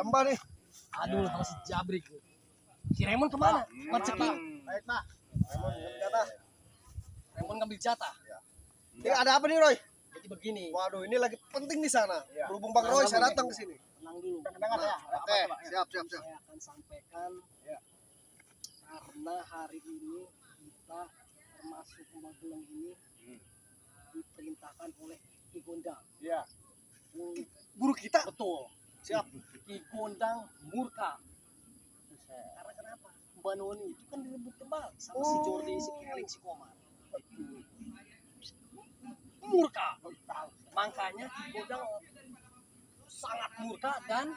Tambah nih. Aduh, sama si Jabrik. Si Raymond kemana? Marceking. Baik, Pak. Raymond ngambil jatah. Raymond ngambil jatah. Ini ada apa nih, Roy? Jadi begini. Waduh, ini lagi penting di sana. Iya. Berhubung Bang Roy, saya datang ke sini. Tenang dulu. Dengar ya. Oke, siap. Saya akan sampaikan Ya. karena hari ini kita termasuk Magelang ini diperintahkan oleh Ki Gondang. Iya. Guru kita. Betul. Siap. Ki Gondang murka. Karena kenapa? Mbak Noni itu kan direbut kembali sama si Jordi, si Keling, si Komar. Murka. Makanya Ki Gondang sangat murka dan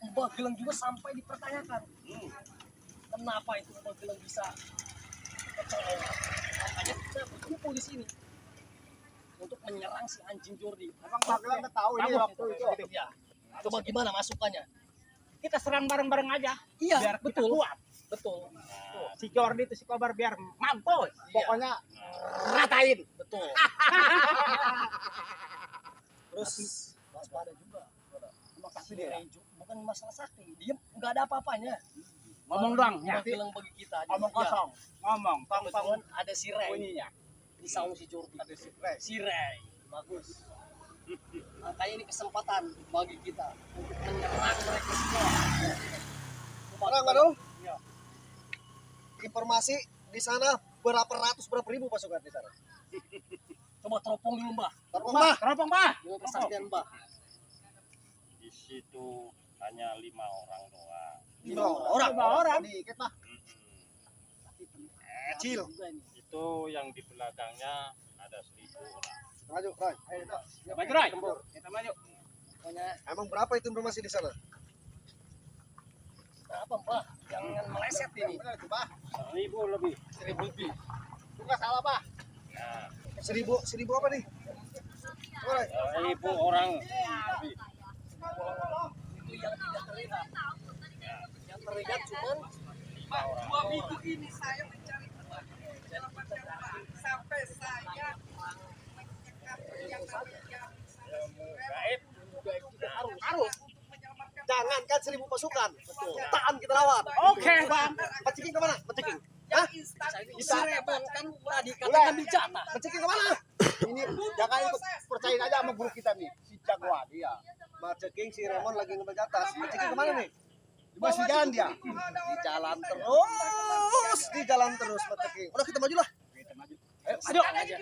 Mbak Gelang juga sampai dipertanyakan. Kenapa itu Mbak Gelang bisa percaya? Makanya kita berkumpul di sini untuk menyerang si anjing Jordi. Emang Magelang tahu ini waktu itu. Ya. Coba gimana masukannya? Kita serang bareng-bareng aja. Iya, Biar kita betul. kuat. Betul. Si Jordi itu si Kobar biar mampus. Iya. Pokoknya ratain. Betul. Terus Waspada juga. Emang sakti Si dia. Rejo bukan masalah sakti, dia nggak ada apa-apanya. Ngomong doang. Ya. Mbak Gelang bagi kita. Ngomong Ya. kosong. Ngomong. Tong Kebetulan ada si Ray bunyinya. di saung si Jordi. Ada si Ray. Si Ray. Bagus. Makanya ini kesempatan bagi kita untuk menyerang mereka semua. Tenang, Bang Dong. Iya. Informasi di sana berapa ribu pasukan di sana? Coba teropong dulu Mbah. Teropong, Mbah. Teropong, Pak. Dengan kesaktian Mbah. Di situ hanya 5 orang doang. Lima orang. Lima orang. Dikit, Pak. Tapi Kecil. juga ini. Itu yang di belakangnya ada 1.000 orang. Maju, Roy. Ayo, Maju, Roy. Kita maju. Pokoknya Emang berapa itu informasi di sana? apa Mbah? Jangan meleset ini. Benar itu, Pak. 1.000 lebih. 1.000 lebih. Itu nggak salah, Pak. Nah, Seribu apa nih? Roy. 1.000 orang lebih. Itu yang tidak terlihat. Yang terlihat cuman 2 minggu ini saya mencari Mbah. Dalam perjalanan sampai saya Gaib. juga harus. Jangankan 1.000 pasukan. Jutaan kita lawan. Oke, Bang. Peciking kemana? Peciking. Hah? Si Rebon kan tadi katakan di jatah. Peciking kemana? Ini jangan ikut percayain aja sama guru kita nih. Si jagoan dia. Peciking si Raymond lagi ngambil jatah. Peciking kemana nih? Masih jalan dia. Di jalan terus. Di jalan terus Peciking. Udah kita maju lah. Kita maju. Ayo, Ayo aja.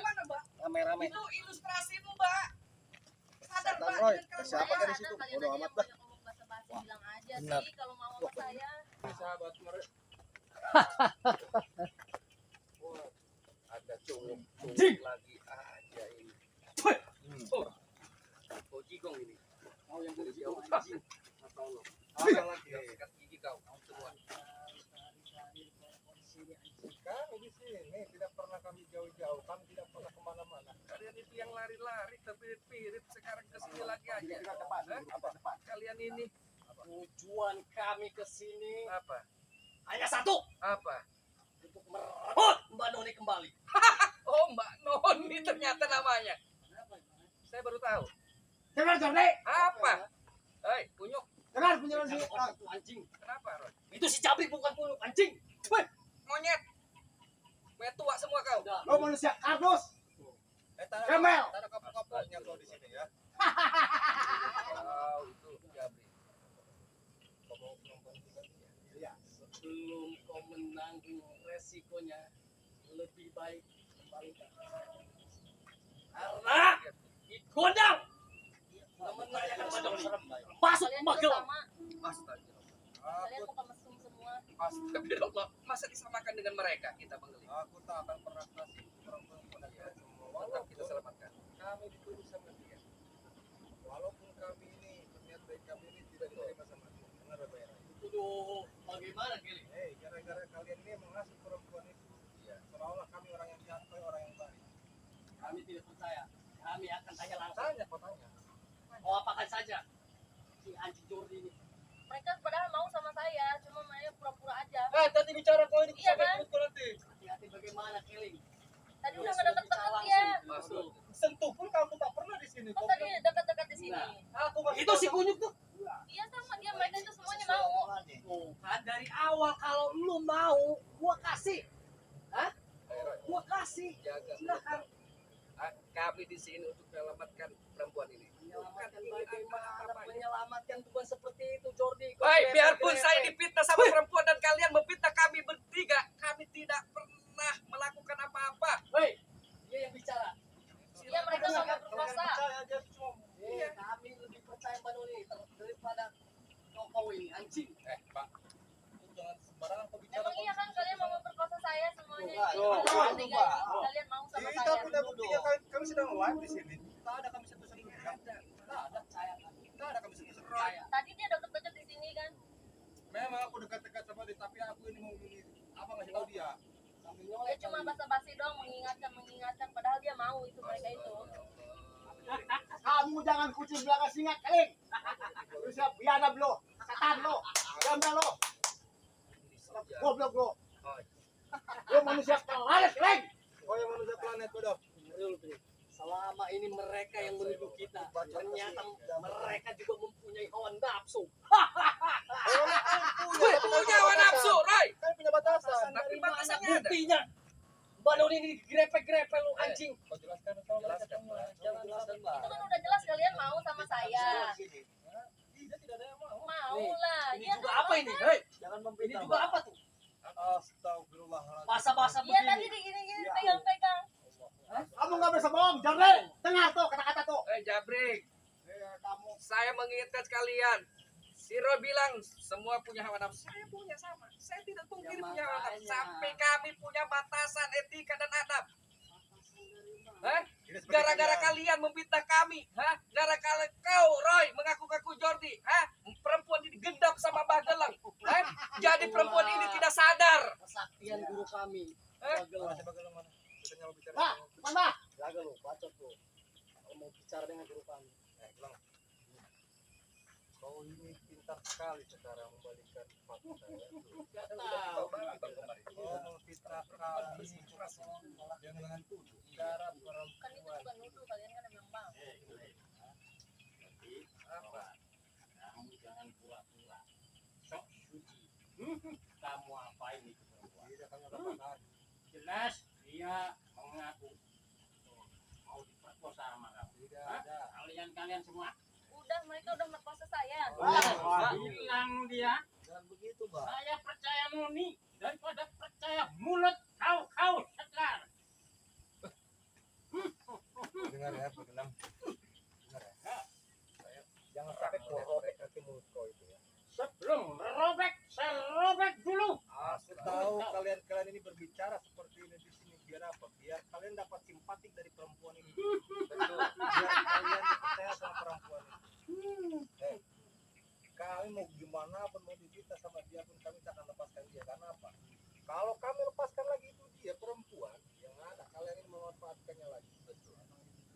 Rame-rame. Itu ilustrasi bu, Mbak. Sadar, Dan Mbak. Roy, Jangan siapa kalian dari situ? sadar, Bodo kalian amat aja lah. banyak ngomong basa-basi, bilang aja Benar. sih kalau mau sama saya. Sahabat mereka. Ada cowok lagi aja ini. Oh, jigong ini. Kau yang dari jauh anjing. Atau lo. Apa lagi? Sikat gigi kau semua. Kami di sini tidak pernah kami jauh-jauh, kami tidak pernah kemana-mana. Kalian itu yang lari-lari terpirit-pirit sekarang kesini lagi aja. Kita depan, apa depan? Kalian ini Tujuan kami ke sini apa? hanya satu, Apa? untuk merebut Mbak Noni kembali. Oh, Mbak Noni ternyata namanya. Saya baru tahu. Dengar, Jordi. Apa? Hei, Punyuk. Dengar punya si Jangan itu anjing. Kenapa, Ron? Itu si Jabrik bukan punyuk anjing. Weh, Monyet. Monyet tua semua kau. udah. lo manusia kardus. Gembel. Taruh kapok-kapoknya kau di sini ya. Kau itu Jabri. Sebelum kau menanggung resikonya, lebih baik kembalikan. Karena Gondang memenangkan Mbak Noni. Masuk Kalian Mbak juga Gelang. sama. Astagfirullah. Kalian muka mesum semua. Astagfirullah. Masa disamakan dengan mereka kita Bang Geli? Aku tak akan pernah kasih perempuan pada kalian. Tetap kita selamatkan. Kami dituduh sama dia. Walaupun kami ini berniat baik, kami ini tidak diterima sama dia. Benar Bapak Era? Tuduh bagaimana Gili? Hei, gara-gara kalian ini mengasih perempuan itu, ya, seolah-olah kami orang yang jahat, kami orang yang baik. Kami tidak percaya. Kami akan tanya langsung. Tanya, kau tanya. Mau apakan saja si anjing Jordi ini. Mereka padahal mau sama saya, cuma mainnya pura-pura aja. Tadi bicara kau ini Iya kan? nanti. Hati-hati bagaimana Keling. Tadi udah ngedeket-deket ya. Betul. Sentuh pun kamu tak pernah di sini. Kok tadi dekat-dekat di sini? Nah. Aku masih Itu si kunyuk tuh. Iya Iya sama dia, mereka itu semuanya mau. Tuh kan dari awal kalau lu mau, gua kasih. Hah? Gua kasih. Jaga. Silakan. Kami di sini untuk menyelamatkan perempuan ini. Menyelamatkan bagaimana menyelamatkan bukan seperti itu, Jordi. Baik, biarpun saya dipitnah sama perempuan dan kalian memfitnah kami bertiga, kami tidak pernah melakukan apa-apa. Hei, dia yang bicara. Iya mereka nggak mau berkuasa. Kami lebih percaya Mbak Noni daripada Jokowi ini, anjing. Pak, jangan sembarangan kau bicara. Emang iya kan kalian mau memperkosa saya semuanya. Tuh, Kalian tuh, tiga Pak. ini, kalian mau sama Kita saya. punya buktinya, kami sedang live di sini. Tak ada kami sentuh-sentuh. Nggak ada percaya kan? Tak ada kami sentuh-sentuh. Percaya. Tadi dia deket-deket di sini kan. Memang aku dekat-dekat sama dia, tapi aku ini mau milih apa ngasih tahu dia. Sambil Dia nyolek cuma kali. basa-basi doang mengingatkan padahal dia mau itu mereka itu. Kamu jangan kucing belakang singa keling. Lu siap biana blo. Setan lo. Ganda lo. Goblok lo. Lu manusia planet keling. Oh yang manusia planet bodoh. Selama ini mereka yang menuduh kita, ternyata mereka juga mempunyai hawa nafsu. Punya hawa nafsu, Roy. Kan punya batasan. Tapi Dari mana batasannya ada. buktinya? Mbak Noni ini grepe-grepe lu anjing. Kau jelaskan sama mereka semua. Jangan jelaskan, Itu Mbak. kan udah jelas kalian mau sama saya. Dia tidak ada yang mau. Mau Nih, lah. Ini Iya juga kan? apa ini? Hei, Jangan ini memfitnah. juga apa tuh? Astagfirullahaladzim. Basa-basa Iya tadi begini. digini-gini pegang-pegang. Kamu nggak bisa bohong, Jordi. Dengar tuh kata-kata tuh. Jabrik, Kamu saya mengingatkan kalian. Si Roy bilang semua punya hawa nafsu. Saya punya sama. Saya tidak pungkiri Ya, punya hawa nafsu. makanya. Sampai kami punya batasan etika dan adab. Hah? Ini seperti Gara-gara kalian. kalian memfitnah kami, hah? Gara-gara kau, Roy, mengaku-ngaku Jordi, hah? Perempuan ini gendap sama Bagelang, hah? Jadi perempuan ini tidak sadar. Kesaktian guru kami. Eh? Bagel. Masih bagaimana mana? Kita nyawa bicara. Pak, depan Pak. Jaga lu, bacot lu. Kalau mau bicara dengan guru kami. Gelang. Kau ini pintar sekali sekarang membalikan fakta ya. Tahu. Kau memfitnah kami dengan tuduh. Cara Kan itu bukan nuduh kalian kan emang bang. Apa? Kamu jangan pura-pura. Sok suci. Kamu apain itu perempuan? Tidak kami katakan. Jelas dia mengaku mau diperkosa sama kamu. Tidak Hah? ada. Kalian semua Udah mereka udah merkosa saya. bilang dia, Jangan begitu, Mbak. saya percaya Noni daripada percaya mulut kau sekar. Dengar ya, Begelang. Dengar ya. Jangan sampai kau robek nanti mulut kau itu ya. Sebelum merobek, saya robek dulu. Aku tahu kalian ini berbicara seperti ini di sini biar apa? Biar kalian dapat simpatik dari perempuan ini. Betul. Biar kalian dipercaya sama perempuan ini. Kami mau gimana pun mau dicita sama dia pun kami tak akan lepaskan dia. Karena apa? Kalau kami lepaskan lagi itu dia perempuan yang ada kalian ini memanfaatkannya lagi. Betul.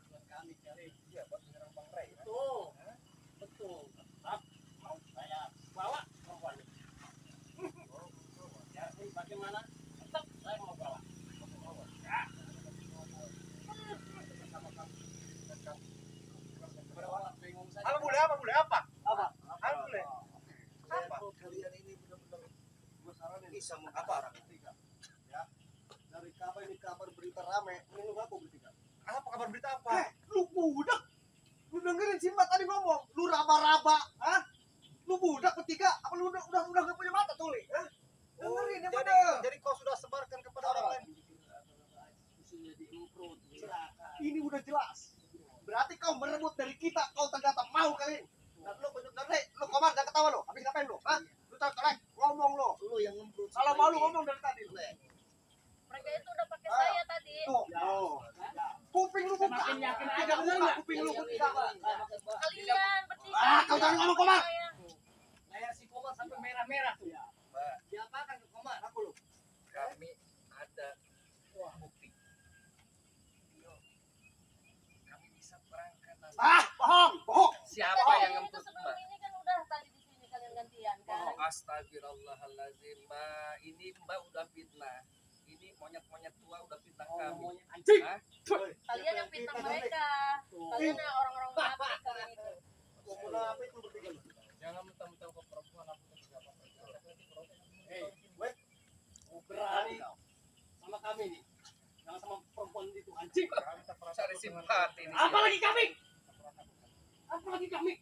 Buat kami cari. Iya, buat menyerang Bang Ray. Kan? Betul. Betul. Tetap mau saya bawa perempuan itu. Biarpun bagaimana, tetap saya mau bawa. Apa boleh apa? Boleh apa? Apa? Apa boleh? Apa? Kalian ini benar-benar bisa Apa? memperparah bertiga. Ya. Dari kabar ini kabar berita rame, menurut aku bertiga. Apa kabar berita apa? Lu budak. Lu dengerin Simba tadi ngomong, lu raba-raba, hah? Lu budak bertiga, apa lu udah gak punya mata tuh, Li? Hah? Dengerin yang bener. Jadi kau sudah sebarkan kepada orang lain. Diskusinya diimprove. Silakan. Ini udah jelas. Berarti kau merebut dari kita, kau ternyata mau kali. Nah, lu bener lu komar jangan ketawa lu. Habis ngapain lu? Hah? Lu tahu ngomong lu. Lu yang ngemprut. Kalau mau lu ngomong dari tadi lu. Mereka itu udah pakai saya tadi. Tuh. Kuping lu buka. Semakin yakin aja, Tidak bener buka nggak? kuping lu buka. Kalian bertiga. Ah, kau jangan ngomong, Komar. Saya. Leher si Komar sampai merah-merah tuh. Mbak, Diapakan ke Komar? Aku lu. kami ada bukti. Kami bisa berangkat nanti. Ah, bohong. Siapa Kalian yang itu ngempet, sebelum Mbak? ini kan udah tadi di sini kalian gantian kan. Oh, astagfirullahaladzim, Mbak. Ini Mbak udah fitnah. Ini monyet-monyet tua udah fitnah kami. Monyet anjing. Hah? Kalian yang fitnah mereka. Kalian yang orang-orang munafik kalian itu. Munafik lu bertiga lu. Jangan mentang-mentang kau perempuan aku tuh juga perempuan. Berani sama kami nih. Jangan sama perempuan itu anjing. Cari simpati ini. Apalagi kami. Apalagi kami.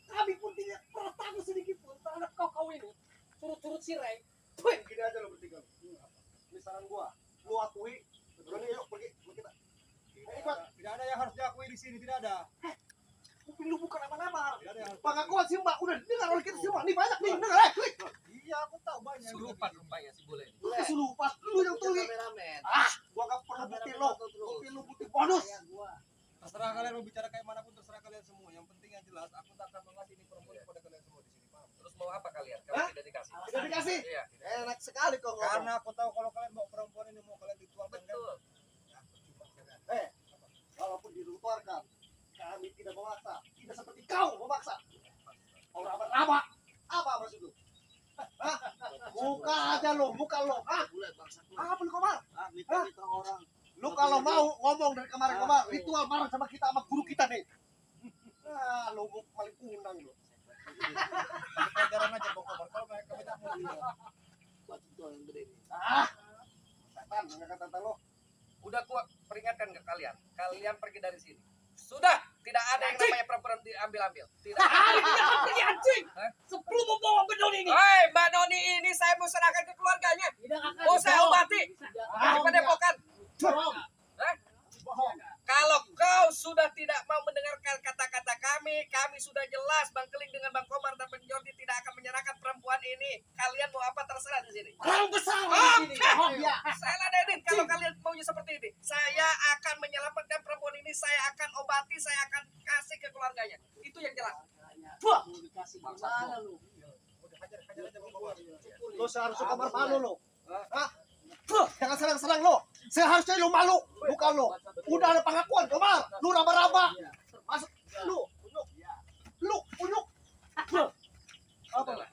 Kami pun tidak pernah takut sedikit pun terhadap kau ini. Turut-turut sirai. Gini aja lo bertiga. Ini saran gua. Lu akui. Berani yuk pergi sama kita. Tidak ada yang harus diakui di sini, tidak ada. Mungkin lu bukan apa-apa. Tidak ada yang harus. Pengakuan si Mbak udah dengar oleh kita semua. Nih banyak nih, dengar klik. Iya, aku tahu banyak. Surupan rupanya si bule. Lu kesurupan, lu yang tulis. Gua gak perlu bukti lo. Bukti lu bukti bonus. Terserah kalian mau bicara kayak manapun, terserah kalian semua. Yang penting yang jelas, aku tak akan mengasih ini perempuan kepada kalian semua di sini, paham? Terus mau apa kalian? Kalau Hah? tidak dikasih. Tidak dikasih. Iya. Enak sekali kok ngomong. Karena aku tahu kalau kalian mau perempuan ini mau kalian dituangkan kan. Betul. Walaupun diluparkan, kami tidak memaksa. Tidak seperti kau memaksa. Kau raba-raba. Apa maksud lu? Hah? Buka aja lo, buka lo. Hah? Apa lu Komar? Hah? Lu kalau mau ngomong dari kemarin-kemarin, ritual bareng sama kita, sama guru kita nih. Nah, lu paling undang lu. Pelajaran aja Bang Komar. Kalau mereka banyak mau Ah, setan, nggak kata lo. Udah gua peringatkan ke kalian. Kalian pergi dari sini. Sudah, tidak ada yang namanya perempuan diambil-ambil. Tidak. Hari tidak akan pergi anjing. Hah? Sebelum membawa bedon ini. Hei, Mbak Noni ini saya mau serahkan ke keluarganya. Tidak akan. Mau saya obati. Di padepokan. Bohong. Hah? Bohong. Kalau kau sudah tidak mau mendengarkan kata-kata kami sudah jelas Bang Keling dengan Bang Komar dan Bang Jordi tidak akan menyerahkan perempuan ini. Kalian mau apa terserah di sini. Perang besar di sini. Bohong ya. Saya ladenin kalau kalian maunya seperti ini. Saya akan menyelamatkan perempuan ini, saya akan obati, saya akan kasih ke keluarganya. Itu yang jelas. Wah, Dikasih gimana lu? hajar aja Bang Komar. lo seharusnya kamar malu lo. Hah? Jangan serang-serang lo. Seharusnya lo malu, bukan lo. Udah ada pengakuan, Komar. Lu raba-raba. Masuk. Lu, unyuk. Apa? Udahlah.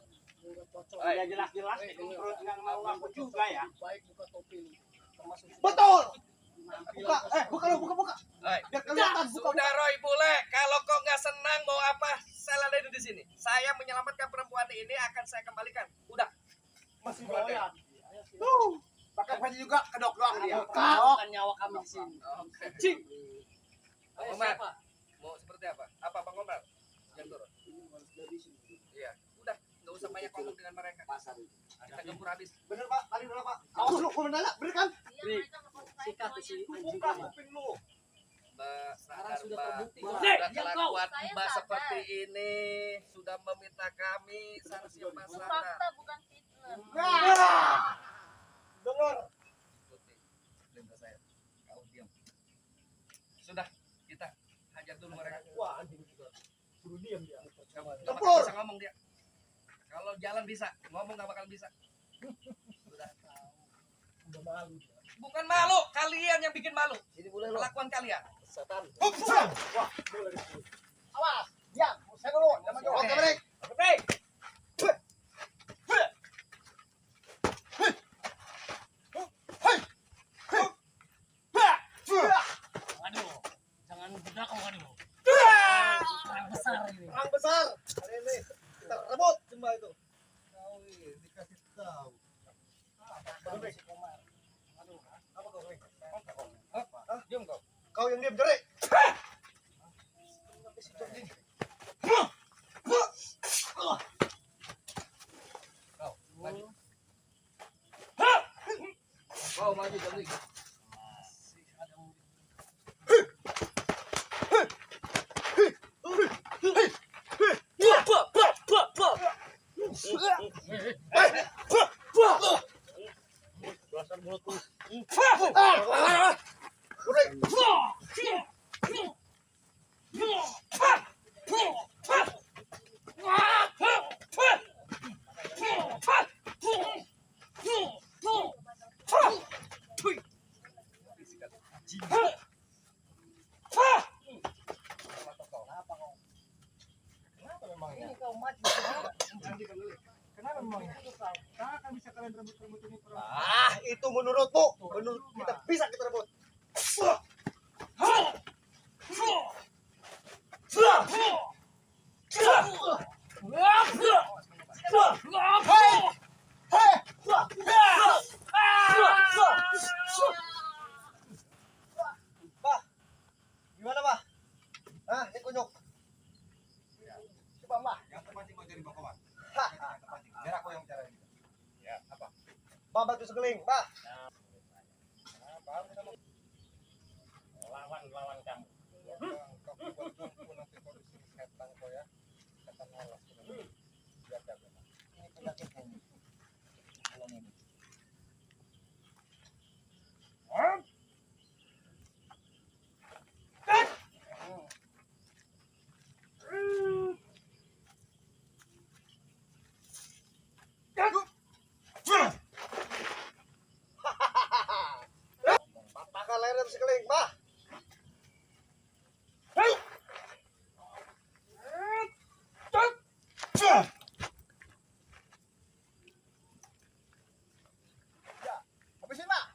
Ya jelas-jelas nggak mau ngaku juga ya. Baik buka topi lu. Termasuk Betul. Buka lo, buka. Hai. Biar kelihatan, buka. Sudah Roy bule, kalau kau nggak senang mau apa, saya ladenin di sini. Saya menyelamatkan perempuan ini akan saya kembalikan. Udah. Masih doyan. Tuh. Pakai baju juga kedok doang dia. bukan nyawa kami di sini. Oke. Cing. Bang Ayo Komar, siapa? mau seperti apa? Apa Bang Komar? Jangan turun. Iya. Udah, nggak usah banyak ngomong dengan mereka. Kita gempur habis. Bener Pak, tadi udah Pak. Awas lu, gua menanya, bener kan? Iya, mereka ngefokus saya Sikat semuanya. si anjing Buka kamu. kuping lu. Mbak, Sekarang sadar sudah Mbak. terbukti. Sudah Dek, diam kau. kelakuan Saya Mbak sadar. seperti ini. Sudah meminta kami. Seharusnya Mbak Itu sadar. fakta bukan fitnah. Nah. Dengar. Ikuti perintah saya. Kau diam. Sudah, kita hajar dulu mereka. Wah, anjing juga. Suruh diam dia. Kamu nggak Tempur. bakal bisa ngomong dia. Kalau jalan bisa, ngomong nggak bakal bisa. Sudah. Udah malu. Bukan malu, kalian yang bikin malu. Ini boleh lo. Kelakuan kalian. Setan. Wah, boleh. Awas. Ya, saya dulu. Jangan jauh. Oke, break. Oke. Waduh. Jangan budak kau waduh. Perang besar ini. Perang besar. Hari ini kita rebut semua itu. Tahu dikasih tahu. Break. Aduh. Apa kau, break? Diam kau. Kau yang diam, Jere. Kau, maju. Kau maju jauh. Break. Kenapa memangnya? Ini kau maju. Kenapa memangnya? Kenapa kan bisa kalian rebut-rebut ini perempuan? Ah, itu menurutmu. Menurut kita bisa kita rebut. Mbah. Yang terpancing mau jadi bangkowan. Yang terpancing. Biar aku yang bicara ini. Ya, apa? Mbah bantu segeling, Mbah. Nah, paham kita mau Lawan kamu. kau berjuang pun nanti kau di sini setan kau ya. Setan malas. Biar jaga. Ini penyakitnya ini. Kalau ini. Patahkan leher segeling, Mbah. Ya, habisin, Mbah.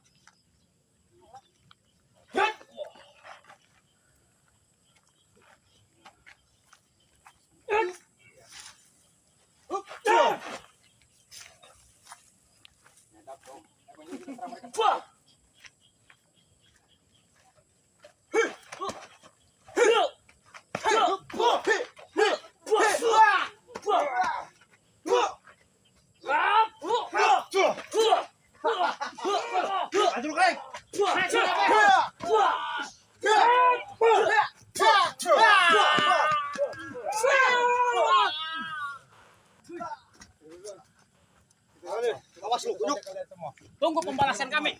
Maju lu, Kleng. Awas lu, Kalian semua. Tunggu pembalasan kami.